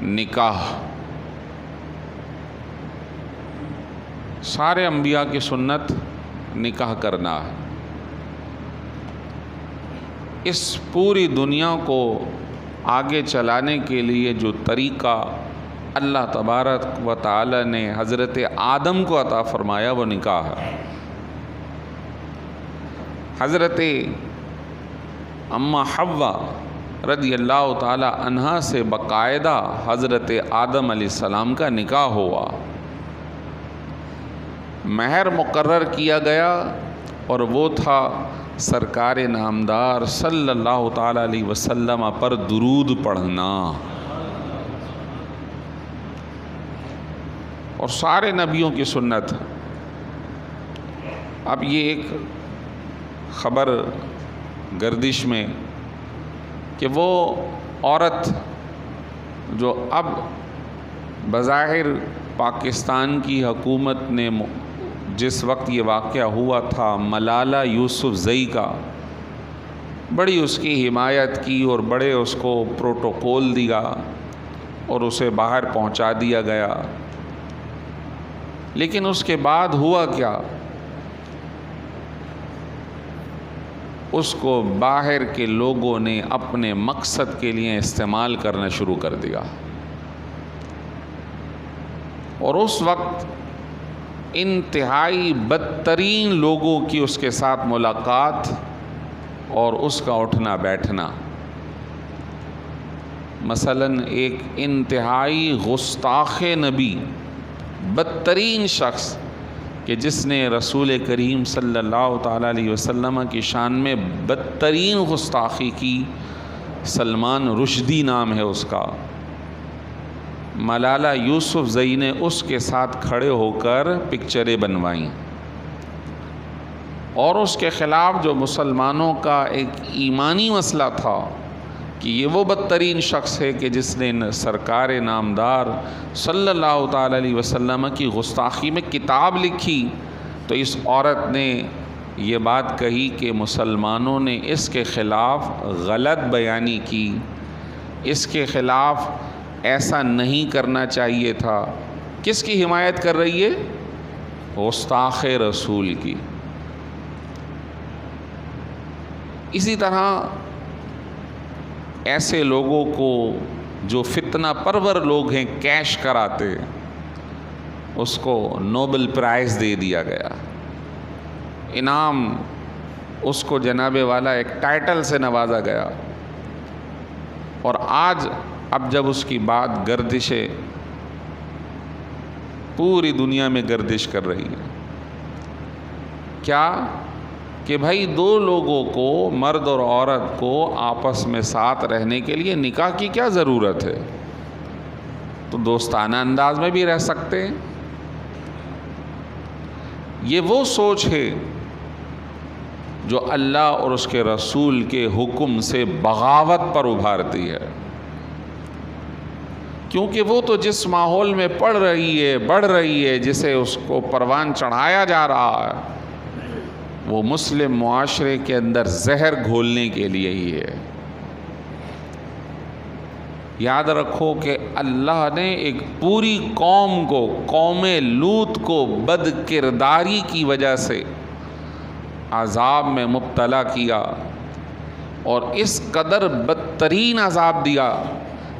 نکاح سارے انبیاء کی سنت نکاح کرنا ہے۔ اس پوری دنیا کو آگے چلانے کے لیے جو طریقہ اللہ تبارک و تعالی نے حضرت آدم کو عطا فرمایا وہ نکاح ہے۔ حضرت اماں حوا رضی اللہ تعالی عنہا سے باقاعدہ حضرت آدم علیہ السلام کا نکاح ہوا، مہر مقرر کیا گیا، اور وہ تھا سرکار نامدار صلی اللہ تعالی علیہ وسلم پر درود پڑھنا۔ اور سارے نبیوں کی سنت۔ اب یہ ایک خبر گردش میں کہ وہ عورت جو اب بظاہر پاکستان کی حکومت نے جس وقت یہ واقعہ ہوا تھا ملالہ یوسف زئی کا، بڑی اس کی حمایت کی اور بڑے اس کو پروٹوکول دیا اور اسے باہر پہنچا دیا گیا، لیکن اس کے بعد ہوا کیا؟ اس کو باہر کے لوگوں نے اپنے مقصد کے لیے استعمال کرنا شروع کر دیا، اور اس وقت انتہائی بدترین لوگوں کی اس کے ساتھ ملاقات اور اس کا اٹھنا بیٹھنا۔ مثلاً ایک انتہائی گستاخ نبی، بدترین شخص کہ جس نے رسول کریم صلی اللہ تعالیٰ علیہ وسلم کی شان میں بدترین گستاخی کی، سلمان رشدی نام ہے اس کا، ملالہ یوسف زئی نے اس کے ساتھ کھڑے ہو کر پکچریں بنوائیں، اور اس کے خلاف جو مسلمانوں کا ایک ایمانی مسئلہ تھا کہ یہ وہ بدترین شخص ہے کہ جس نے سرکار نامدار صلی اللہ تعالی علیہ وسلم کی گستاخی میں کتاب لکھی، تو اس عورت نے یہ بات کہی کہ مسلمانوں نے اس کے خلاف غلط بیانی کی، اس کے خلاف ایسا نہیں کرنا چاہیے تھا۔ کس کی حمایت کر رہی ہے؟ گستاخ رسول کی۔ اسی طرح ایسے لوگوں کو جو فتنہ پرور لوگ ہیں کیش کراتے، اس کو نوبل پرائز دے دیا گیا، انعام اس کو جناب والا ایک ٹائٹل سے نوازا گیا، اور آج اب جب اس کی بات گردشیں پوری دنیا میں گردش کر رہی ہے، کیا کہ بھائی دو لوگوں کو، مرد اور عورت کو آپس میں ساتھ رہنے کے لیے نکاح کی کیا ضرورت ہے؟ تو دوستانہ انداز میں بھی رہ سکتے ہیں۔ یہ وہ سوچ ہے جو اللہ اور اس کے رسول کے حکم سے بغاوت پر ابھارتی ہے، کیونکہ وہ تو جس ماحول میں بڑھ رہی ہے، جسے اس کو پروان چڑھایا جا رہا ہے، وہ مسلم معاشرے کے اندر زہر گھولنے کے لیے ہی ہے۔ یاد رکھو کہ اللہ نے ایک پوری قوم کو، قوم لوط کو بد کرداری کی وجہ سے عذاب میں مبتلا کیا، اور اس قدر بدترین عذاب دیا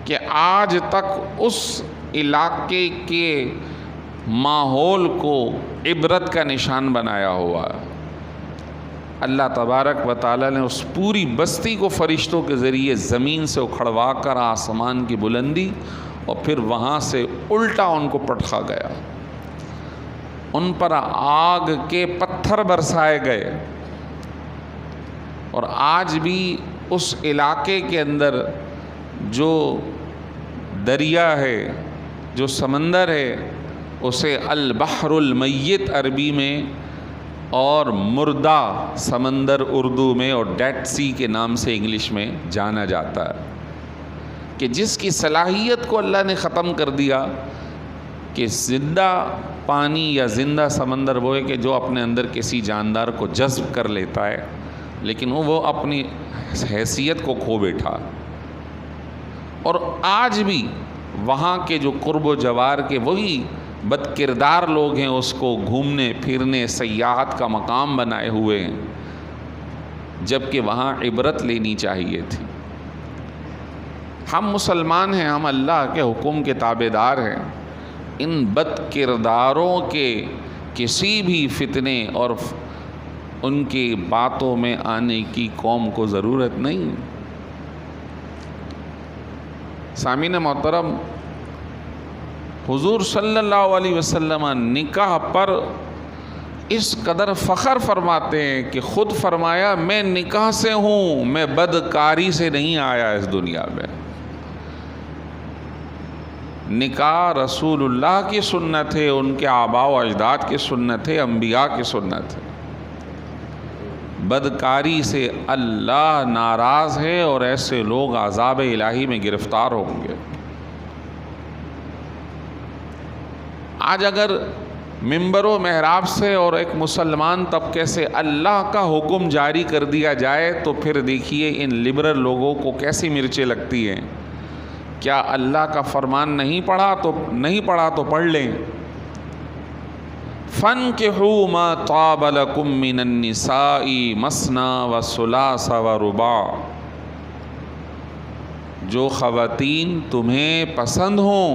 کہ آج تک اس علاقے کے ماحول کو عبرت کا نشان بنایا ہوا ہے۔ اللہ تبارک و تعالیٰ نے اس پوری بستی کو فرشتوں کے ذریعے زمین سے اکھڑوا کر آسمان کی بلندی، اور پھر وہاں سے الٹا ان کو پٹخا گیا، ان پر آگ کے پتھر برسائے گئے، اور آج بھی اس علاقے کے اندر جو دریا ہے، جو سمندر ہے، اسے البحر المیت عربی میں اور مردہ سمندر اردو میں اور ڈیڈ سی کے نام سے انگلش میں جانا جاتا ہے، کہ جس کی صلاحیت کو اللہ نے ختم کر دیا کہ زندہ پانی یا زندہ سمندر وہ ہے کہ جو اپنے اندر کسی جاندار کو جذب کر لیتا ہے، لیکن وہ اپنی حیثیت کو کھو بیٹھا۔ اور آج بھی وہاں کے جو قرب و جوار کے وہی بد کردار لوگ ہیں اس کو گھومنے پھرنے سیاحت کا مقام بنائے ہوئے ہیں، جبکہ وہاں عبرت لینی چاہیے تھی۔ ہم مسلمان ہیں، ہم اللہ کے حکم کے تابع دار ہیں، ان بد کرداروں کے کسی بھی فتنے اور ان کی باتوں میں آنے کی قوم کو ضرورت نہیں۔ سامعین محترم، حضور صلی اللہ علیہ وسلم نکاح پر اس قدر فخر فرماتے ہیں کہ خود فرمایا میں نکاح سے ہوں، میں بدکاری سے نہیں آیا اس دنیا میں۔ نکاح رسول اللہ کی سنت ہے، ان کے آباء و اجداد کی سنت ہے، انبیاء کی سنت ہے۔ بدکاری سے اللہ ناراض ہے اور ایسے لوگ عذاب الہی میں گرفتار ہوں گے۔ آج اگر ممبر و محراب سے اور ایک مسلمان طبقے سے اللہ کا حکم جاری کر دیا جائے تو پھر دیکھیے ان لبرل لوگوں کو کیسی مرچیں لگتی ہیں۔ کیا اللہ کا فرمان نہیں پڑھا تو پڑھ لیں۔ فَانْكِحُوا مَا طَابَ لَكُم مِّنَ النِّسَاءِ مَثْنَىٰ وَثُلَاثَ وَرُبَاعَ، جو خواتین تمہیں پسند ہوں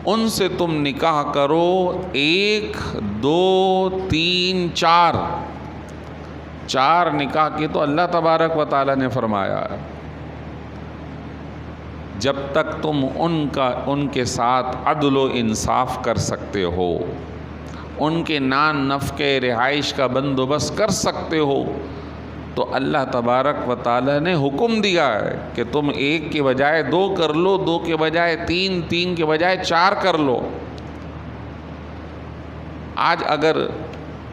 ان سے تم نکاح کرو، 1 2 3 4 نکاح کی تو اللہ تبارک و تعالیٰ نے فرمایا ہے۔ جب تک تم ان کے ساتھ عدل و انصاف کر سکتے ہو، ان کے نان نفقے رہائش کا بندوبست کر سکتے ہو، تو اللہ تبارک و تعالیٰ نے حکم دیا ہے کہ تم 1 کے بجائے 2 کر لو، 2 کے بجائے 3، 3 کے بجائے 4 کر لو۔ آج اگر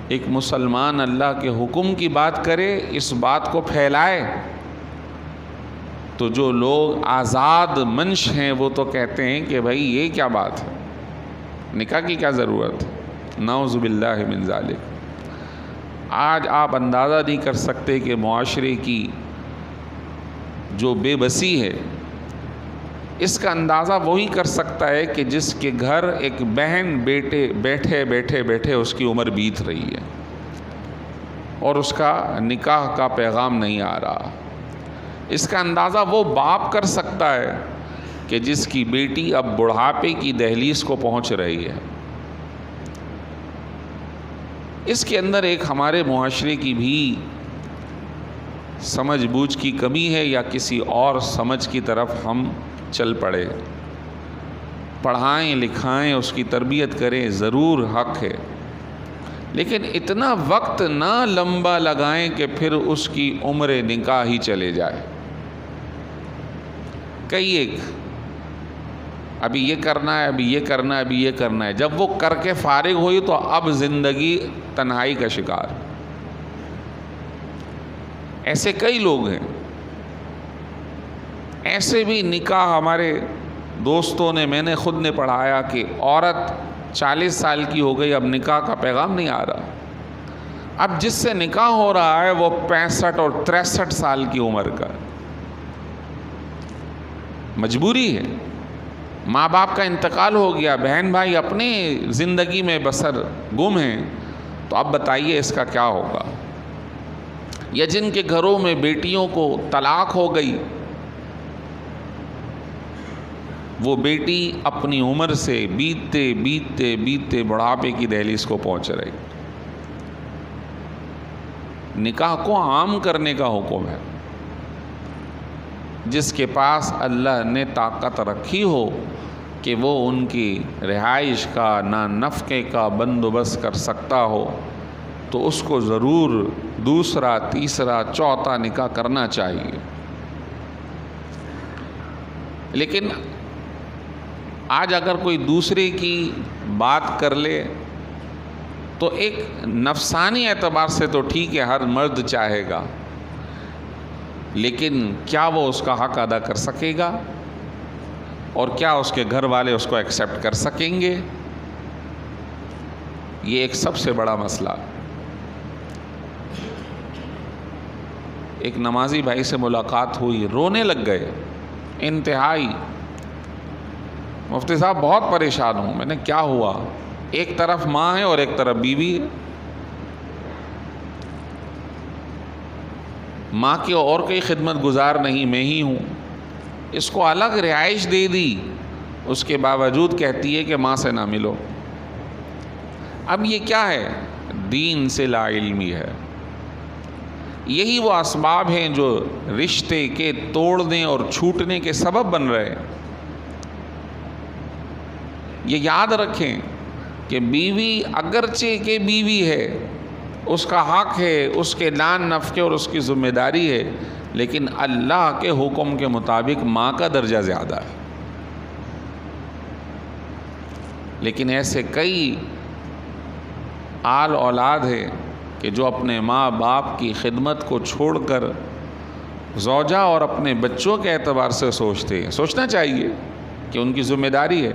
ایک مسلمان اللہ کے حکم کی بات کرے، اس بات کو پھیلائے، تو جو لوگ آزاد منش ہیں وہ تو کہتے ہیں کہ بھائی یہ کیا بات ہے، نکاح کی کیا ضرورت ہے، نعوذ باللہ من ذالک۔ آج آپ اندازہ نہیں کر سکتے کہ معاشرے کی جو بے بسی ہے، اس کا اندازہ وہی کر سکتا ہے کہ جس کے گھر ایک بہن بیٹھے اس کی عمر بیت رہی ہے اور اس کا نکاح کا پیغام نہیں آ رہا۔ اس کا اندازہ وہ باپ کر سکتا ہے کہ جس کی بیٹی اب بڑھاپے کی دہلیز کو پہنچ رہی ہے۔ اس کے اندر ایک ہمارے معاشرے کی بھی سمجھ بوجھ کی کمی ہے، یا کسی اور سمجھ کی طرف ہم چل پڑے۔ پڑھائیں لکھائیں، اس کی تربیت کریں، ضرور حق ہے، لیکن اتنا وقت نہ لمبا لگائیں کہ پھر اس کی عمر نکاح ہی چلے جائے۔ ابھی یہ کرنا ہے، ابھی یہ کرنا ہے، ابھی یہ کرنا ہے، جب وہ کر کے فارغ ہوئی تو اب زندگی تنہائی کا شکار۔ ایسے کئی لوگ ہیں، ایسے بھی نکاح ہمارے دوستوں نے، میں نے خود نے پڑھایا کہ عورت 40 سال کی ہو گئی، اب نکاح کا پیغام نہیں آ رہا۔ اب جس سے نکاح ہو رہا ہے وہ 65 اور 63 سال کی عمر کا۔ مجبوری ہے، ماں باپ کا انتقال ہو گیا، بہن بھائی اپنی زندگی میں بسر گم ہیں، تو اب بتائیے اس کا کیا ہوگا۔ یا جن کے گھروں میں بیٹیوں کو طلاق ہو گئی، وہ بیٹی اپنی عمر سے بیتتے بڑھاپے کی دہلیز کو پہنچ رہی۔ نکاح کو عام کرنے کا حکم ہے۔ جس کے پاس اللہ نے طاقت رکھی ہو کہ وہ ان کی رہائش کا نفقے کا بندوبست کر سکتا ہو، تو اس کو ضرور 2، 3، 4 نکاح کرنا چاہیے۔ لیکن آج اگر کوئی دوسرے کی بات کر لے تو ایک نفسانی اعتبار سے تو ٹھیک ہے، ہر مرد چاہے گا، لیکن کیا وہ اس کا حق ادا کر سکے گا، اور کیا اس کے گھر والے اس کو ایکسیپٹ کر سکیں گے؟ یہ ایک سب سے بڑا مسئلہ۔ ایک نمازی بھائی سے ملاقات ہوئی، رونے لگ گئے انتہائی۔ مفتی صاحب بہت پریشان ہوں. میں نے کیا ہوا؟ ایک طرف ماں ہے اور ایک طرف بیوی ہے. ماں کی اور کوئی خدمت گزار نہیں، میں ہی ہوں. اس کو الگ رہائش دے دی، اس کے باوجود کہتی ہے کہ ماں سے نہ ملو. اب یہ کیا ہے؟ دین سے لا علمی ہے. یہی وہ اسباب ہیں جو رشتے کے توڑنے اور چھوٹنے کے سبب بن رہے ہیں. یہ یاد رکھیں کہ بیوی اگرچہ کہ بیوی ہے، اس کا حق ہے، اس کے لان نفقے اور اس کی ذمہ داری ہے، لیکن اللہ کے حکم کے مطابق ماں کا درجہ زیادہ ہے. لیکن ایسے کئی آل اولاد ہے کہ جو اپنے ماں باپ کی خدمت کو چھوڑ کر زوجہ اور اپنے بچوں کے اعتبار سے سوچتے ہیں. سوچنا چاہیے کہ ان کی ذمہ داری ہے،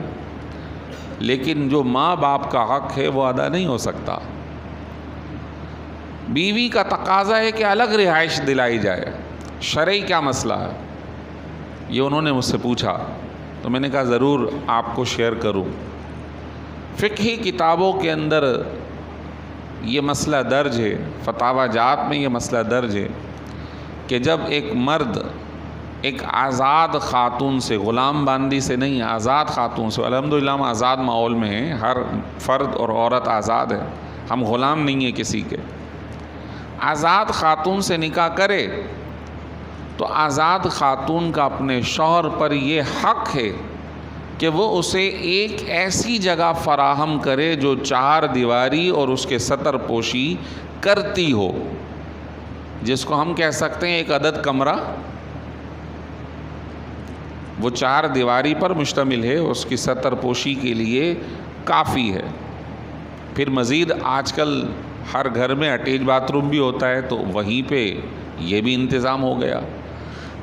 لیکن جو ماں باپ کا حق ہے وہ ادا نہیں ہو سکتا. بیوی کا تقاضا ہے کہ الگ رہائش دلائی جائے. شرعی کیا مسئلہ ہے؟ یہ انہوں نے مجھ سے پوچھا تو میں نے کہا ضرور آپ کو شیئر کروں. فقہی کتابوں کے اندر یہ مسئلہ درج ہے، فتاوی جات میں یہ مسئلہ درج ہے کہ جب ایک مرد ایک آزاد خاتون سے، غلام باندی سے نہیں، آزاد خاتون سے، الحمدللہ ہم آزاد ماحول میں ہیں، ہر فرد اور عورت آزاد ہے، ہم غلام نہیں ہیں کسی کے. آزاد خاتون سے نکاح کرے تو آزاد خاتون کا اپنے شوہر پر یہ حق ہے کہ وہ اسے ایک ایسی جگہ فراہم کرے جو چار دیواری اور اس کے ستر پوشی کرتی ہو، جس کو ہم کہہ سکتے ہیں ایک عدد کمرہ. وہ چار دیواری پر مشتمل ہے، اس کی ستر پوشی کے لیے کافی ہے. پھر مزید آج کل ہر گھر میں اٹیچ باتھ روم بھی ہوتا ہے تو وہیں پہ یہ بھی انتظام ہو گیا.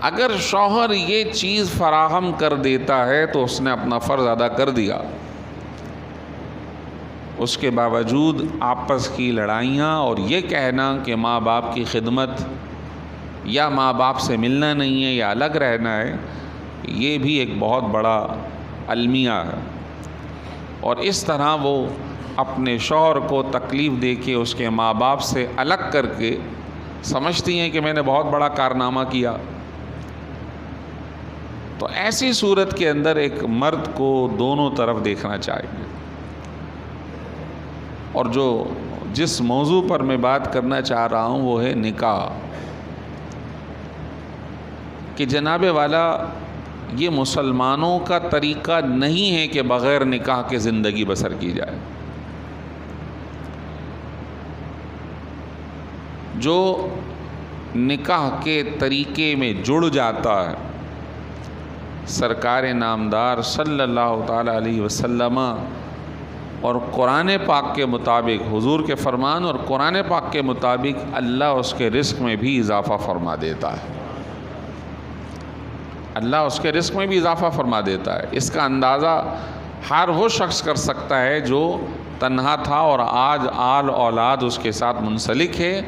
اگر شوہر یہ چیز فراہم کر دیتا ہے تو اس نے اپنا فرض ادا کر دیا. اس کے باوجود آپس کی لڑائیاں اور یہ کہنا کہ ماں باپ کی خدمت یا ماں باپ سے ملنا نہیں ہے یا الگ رہنا ہے، یہ بھی ایک بہت بڑا المیہ ہے. اور اس طرح وہ اپنے شوہر کو تکلیف دے کے اس کے ماں باپ سے الگ کر کے سمجھتی ہیں کہ میں نے بہت بڑا کارنامہ کیا. تو ایسی صورت کے اندر ایک مرد کو دونوں طرف دیکھنا چاہیے. اور جس موضوع پر میں بات کرنا چاہ رہا ہوں وہ ہے نکاح. کہ جناب والا یہ مسلمانوں کا طریقہ نہیں ہے کہ بغیر نکاح کے زندگی بسر کی جائے. جو نکاح کے طریقے میں جڑ جاتا ہے، سرکار نامدار صلی اللہ تعالی علیہ وسلم اور قرآن پاک کے مطابق، حضور کے فرمان اور قرآن پاک کے مطابق اللہ اس کے رزق میں بھی اضافہ فرما دیتا ہے. اللہ اس کے رزق میں بھی اضافہ فرما دیتا ہے. اس کا اندازہ ہر وہ شخص کر سکتا ہے جو تنہا تھا اور آج آل اولاد اس کے ساتھ منسلک ہے،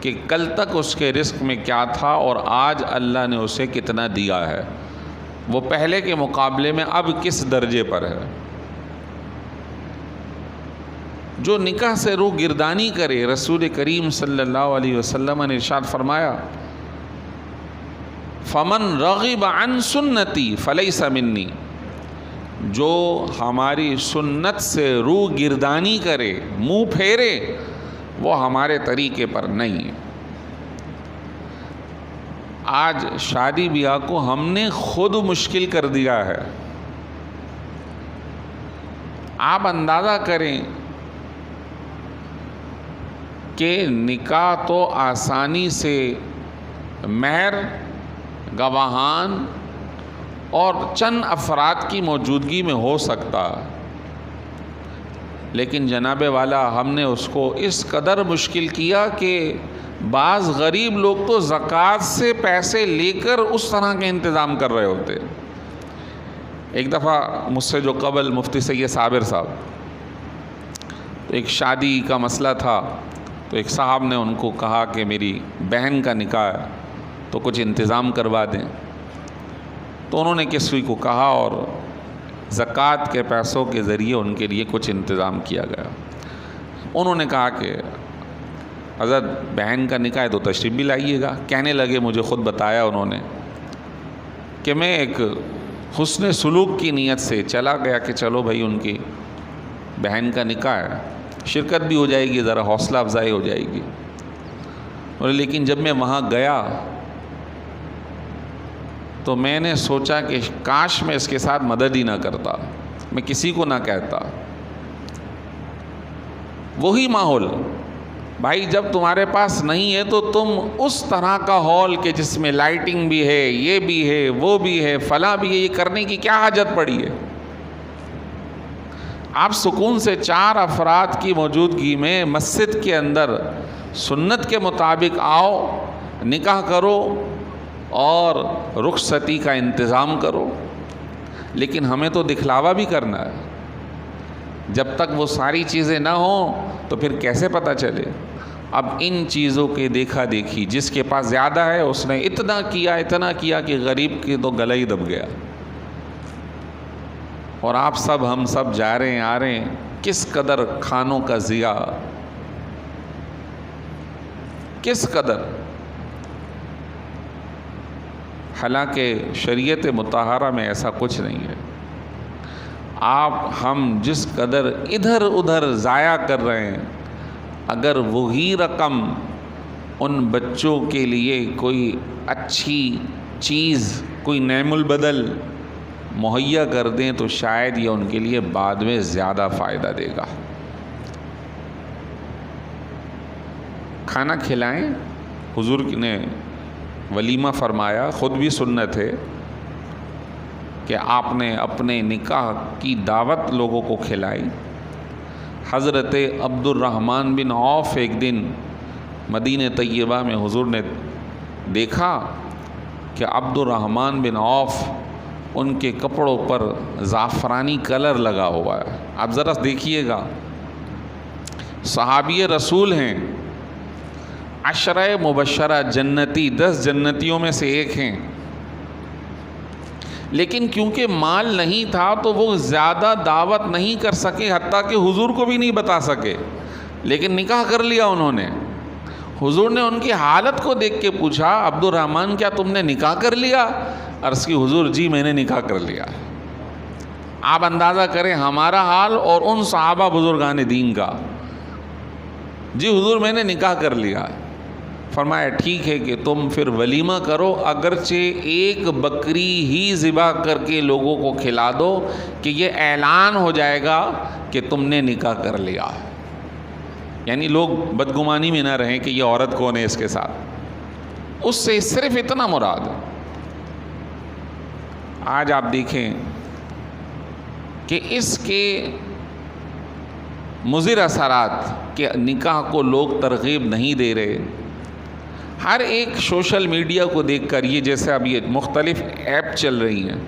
کہ کل تک اس کے رزق میں کیا تھا اور آج اللہ نے اسے کتنا دیا ہے، وہ پہلے کے مقابلے میں اب کس درجے پر ہے. جو نکاح سے روح گردانی کرے، رسول کریم صلی اللہ علیہ وسلم نے ارشاد فرمایا فمن رغب عن سنتی فلیس منی، جو ہماری سنت سے روح گردانی کرے، منہ پھیرے، وہ ہمارے طریقے پر نہیں ہے. آج شادی بیاہ کو ہم نے خود مشکل کر دیا ہے. آپ اندازہ کریں کہ نکاح تو آسانی سے مہر، گواہان اور چند افراد کی موجودگی میں ہو سکتا، لیکن جناب والا ہم نے اس کو اس قدر مشکل کیا کہ بعض غریب لوگ تو زکوٰۃ سے پیسے لے کر اس طرح کے انتظام کر رہے ہوتے. ایک دفعہ مجھ سے جو قبل مفتی سید صابر صاحب، تو ایک شادی کا مسئلہ تھا، تو ایک صاحب نے ان کو کہا کہ میری بہن کا نکاح ہے تو کچھ انتظام کروا دیں. تو انہوں نے کسی کو کہا اور زکوٰۃ کے پیسوں کے ذریعے ان کے لیے کچھ انتظام کیا گیا۔ انہوں نے کہا کہ حضرت بہن کا نکاح ہے تو تشریف بھی لائیے گا۔ کہنے لگے، مجھے خود بتایا انہوں نے کہ میں ایک حسن سلوک کی نیت سے چلا گیا کہ چلو بھائی ان کی بہن کا نکاح ہے، شرکت بھی ہو جائے گی، ذرا حوصلہ افزائی ہو جائے گی۔ اور لیکن جب میں وہاں گیا تو میں نے سوچا کہ کاش میں اس کے ساتھ مدد ہی نہ کرتا، میں کسی کو نہ کہتا۔ وہی ماحول بھائی، جب تمہارے پاس نہیں ہے تو تم اس طرح کا ہال کہ جس میں لائٹنگ بھی ہے، یہ بھی ہے، وہ بھی ہے، فلاں بھی ہے، یہ کرنے کی کیا حاجت پڑی ہے؟ آپ سکون سے 4 افراد کی موجودگی میں مسجد کے اندر سنت کے مطابق آؤ، نکاح کرو اور رخصتی کا انتظام کرو۔ لیکن ہمیں تو دکھلاوا بھی کرنا ہے۔ جب تک وہ ساری چیزیں نہ ہوں تو پھر کیسے پتہ چلے؟ اب ان چیزوں کے دیکھا دیکھی جس کے پاس زیادہ ہے اس نے اتنا کیا کہ غریب کی تو گلا ہی دب گیا۔ اور آپ سب، ہم سب جا رہے ہیں، آ رہے ہیں، کس قدر کھانوں کا ضیاع، کس قدر۔ حالانکہ شریعت مطہرہ میں ایسا کچھ نہیں ہے۔ ہم جس قدر ادھر ادھر ضائع کر رہے ہیں، اگر وہی رقم ان بچوں کے لیے کوئی اچھی چیز، کوئی نعم البدل مہیا کر دیں تو شاید یہ ان کے لیے بعد میں زیادہ فائدہ دے گا۔ کھانا کھلائیں، حضور نے ولیمہ فرمایا، خود بھی سنت ہے کہ آپ نے اپنے نکاح کی دعوت لوگوں کو کھلائی۔ حضرت عبد الرحمن بن عوف ایک دن مدینہ طیبہ میں حضور نے دیکھا کہ عبد الرحمن بن عوف ان کے کپڑوں پر زعفرانی کلر لگا ہوا ہے۔ آپ ذرا دیکھیے گا، صحابی رسول ہیں، 10 مبشرہ جنتی، 10 جنتیوں میں سے ایک ہیں، لیکن کیونکہ مال نہیں تھا تو وہ زیادہ دعوت نہیں کر سکے، حتیٰ کہ حضور کو بھی نہیں بتا سکے، لیکن نکاح کر لیا انہوں نے۔ حضور نے ان کی حالت کو دیکھ کے پوچھا، عبد الرحمن کیا تم نے نکاح کر لیا؟ عرض کی، حضور جی میں نے نکاح کر لیا۔ آپ اندازہ کریں ہمارا حال اور ان صحابہ بزرگان دین کا۔ جی حضور میں نے نکاح کر لیا۔ فرمایا ٹھیک ہے کہ تم پھر ولیمہ کرو، اگرچہ ایک بکری ہی ذبح کر کے لوگوں کو کھلا دو کہ یہ اعلان ہو جائے گا کہ تم نے نکاح کر لیا، یعنی لوگ بدگمانی میں نہ رہیں کہ یہ عورت کون ہے اس کے ساتھ۔ اس سے صرف اتنا مراد ہے۔ آج آپ دیکھیں کہ اس کے مضر اثرات کہ نکاح کو لوگ ترغیب نہیں دے رہے۔ ہر ایک سوشل میڈیا کو دیکھ کر، یہ جیسے اب یہ مختلف ایپ چل رہی ہیں،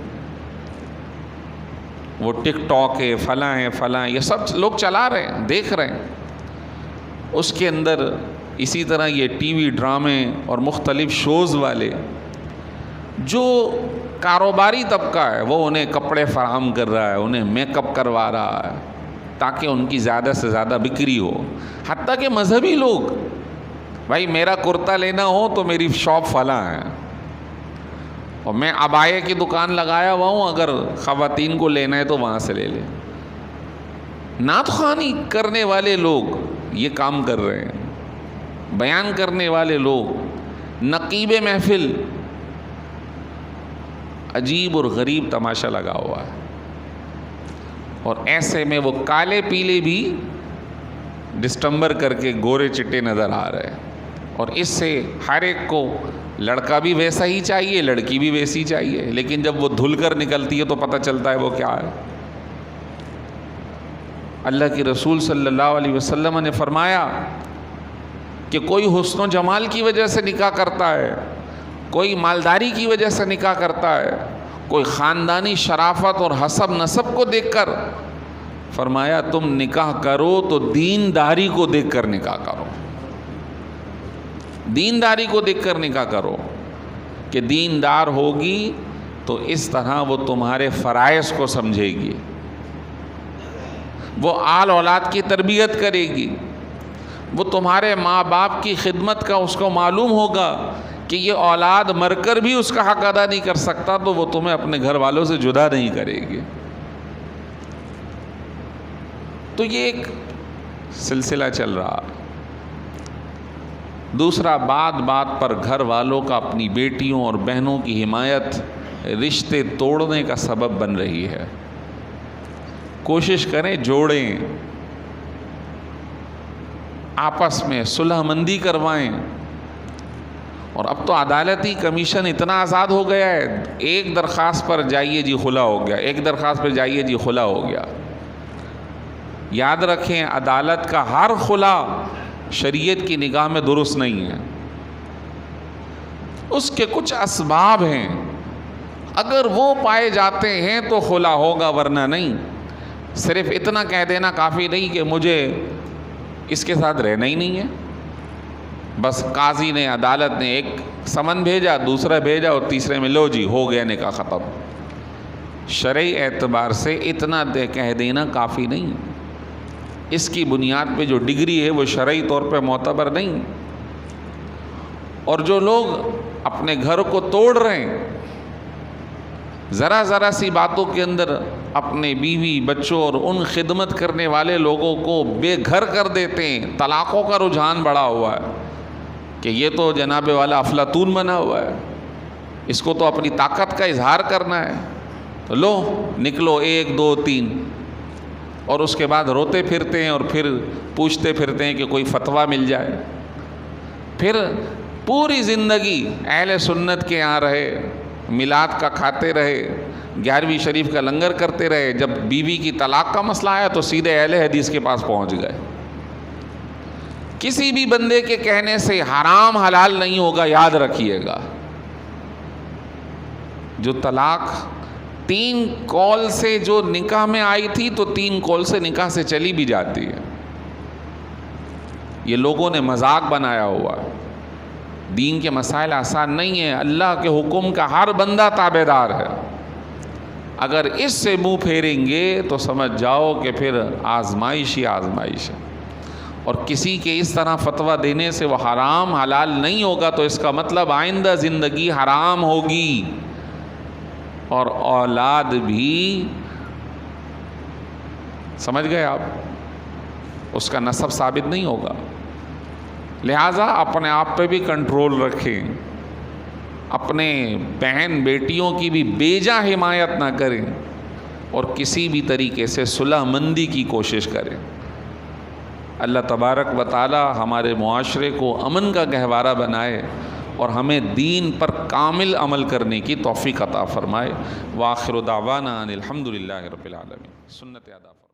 وہ ٹک ٹاک ہے، فلاں ہے، فلاں، یہ سب لوگ چلا رہے ہیں، دیکھ رہے ہیں۔ اس کے اندر اسی طرح یہ ٹی وی ڈرامے اور مختلف شوز والے جو کاروباری طبقہ ہے وہ انہیں کپڑے فراہم کر رہا ہے، انہیں میک اپ کروا رہا ہے تاکہ ان کی زیادہ سے زیادہ بکری ہو۔ حتیٰ کہ مذہبی لوگ، بھائی میرا کرتا لینا ہو تو میری شاپ فلاں ہے، اور میں عبایہ کی دکان لگایا ہوا ہوں، اگر خواتین کو لینا ہے تو وہاں سے لے لیں۔ نعت خوانی کرنے والے لوگ یہ کام کر رہے ہیں، بیان کرنے والے لوگ، نقیب محفل، عجیب اور غریب تماشا لگا ہوا ہے۔ اور ایسے میں وہ کالے پیلے بھی ڈسٹمبر کر کے گورے چٹے نظر آ رہے ہیں، اور اس سے ہر ایک کو لڑکا بھی ویسا ہی چاہیے، لڑکی بھی ویسی چاہیے، لیکن جب وہ دھل کر نکلتی ہے تو پتہ چلتا ہے وہ کیا ہے۔ اللہ کے رسول صلی اللہ علیہ وسلم نے فرمایا کہ کوئی حسن و جمال کی وجہ سے نکاح کرتا ہے، کوئی مالداری کی وجہ سے نکاح کرتا ہے، کوئی خاندانی شرافت اور حسب نسب کو دیکھ کر، فرمایا تم نکاح کرو تو دینداری کو دیکھ کر نکاح کرو، دینداری کو دیکھ کر نکاح کرو، کہ دیندار ہوگی تو اس طرح وہ تمہارے فرائض کو سمجھے گی، وہ آل اولاد کی تربیت کرے گی، وہ تمہارے ماں باپ کی خدمت کا اس کو معلوم ہوگا کہ یہ اولاد مر کر بھی اس کا حق ادا نہیں کر سکتا، تو وہ تمہیں اپنے گھر والوں سے جدا نہیں کرے گی۔ تو یہ ایک سلسلہ چل رہا۔ دوسرا، بات بات پر گھر والوں کا اپنی بیٹیوں اور بہنوں کی حمایت رشتے توڑنے کا سبب بن رہی ہے۔ کوشش کریں جوڑیں، آپس میں صلح مندی کروائیں۔ اور اب تو عدالتی کمیشن اتنا آزاد ہو گیا ہے، ایک درخواست پر جائیے جی خلا ہو گیا، ایک درخواست پر جائیے جی خلا ہو گیا۔ یاد رکھیں، عدالت کا ہر خلا شریعت کی نگاہ میں درست نہیں ہے، اس کے کچھ اسباب ہیں، اگر وہ پائے جاتے ہیں تو خلا ہوگا، ورنہ نہیں۔ صرف اتنا کہہ دینا کافی نہیں کہ مجھے اس کے ساتھ رہنا ہی نہیں ہے، بس قاضی نے، عدالت نے ایک سمن بھیجا، دوسرا بھیجا اور تیسرے میں لو جی ہو گیا نکاح ختم۔ شرعی اعتبار سے اتنا کہہ دینا کافی نہیں، اس کی بنیاد پہ جو ڈگری ہے وہ شرعی طور پہ معتبر نہیں۔ اور جو لوگ اپنے گھر کو توڑ رہے ہیں، ذرا ذرا سی باتوں کے اندر اپنے بیوی بچوں اور ان خدمت کرنے والے لوگوں کو بے گھر کر دیتے ہیں، طلاقوں کا رجحان بڑھا ہوا ہے کہ یہ تو جناب والا افلاطون بنا ہوا ہے، اس کو تو اپنی طاقت کا اظہار کرنا ہے، تو لو نکلو 1 2 3، اور اس کے بعد روتے پھرتے ہیں اور پھر پوچھتے پھرتے ہیں کہ کوئی فتویٰ مل جائے۔ پھر پوری زندگی اہل سنت کے یہاں رہے، میلاد کا کھاتے رہے، 11ویں شریف کا لنگر کرتے رہے، جب بیوی کی طلاق کا مسئلہ آیا تو سیدھے اہل حدیث کے پاس پہنچ گئے۔ کسی بھی بندے کے کہنے سے حرام حلال نہیں ہوگا، یاد رکھیے گا۔ جو طلاق 3 قول سے جو نکاح میں آئی تھی تو 3 قول سے نکاح سے چلی بھی جاتی ہے، یہ لوگوں نے مذاق بنایا ہوا۔ دین کے مسائل آسان نہیں ہیں، اللہ کے حکم کا ہر بندہ تابع دار ہے، اگر اس سے منہ پھیریں گے تو سمجھ جاؤ کہ پھر آزمائش ہی آزمائش ہے، اور کسی کے اس طرح فتویٰ دینے سے وہ حرام حلال نہیں ہوگا تو اس کا مطلب آئندہ زندگی حرام ہوگی، اور اولاد بھی، سمجھ گئے آپ، اس کا نسب ثابت نہیں ہوگا۔ لہٰذا اپنے آپ پہ بھی کنٹرول رکھیں، اپنے بہن بیٹیوں کی بھی بیجا حمایت نہ کریں، اور کسی بھی طریقے سے صلح مندی کی کوشش کریں۔ اللہ تبارک و تعالی ہمارے معاشرے کو امن کا گہوارہ بنائے اور ہمیں دین پر کامل عمل کرنے کی توفیق عطا فرمائے۔ وآخر دعوانا ان الحمد للہ رب العالمین۔ سنت ادا فرمائے۔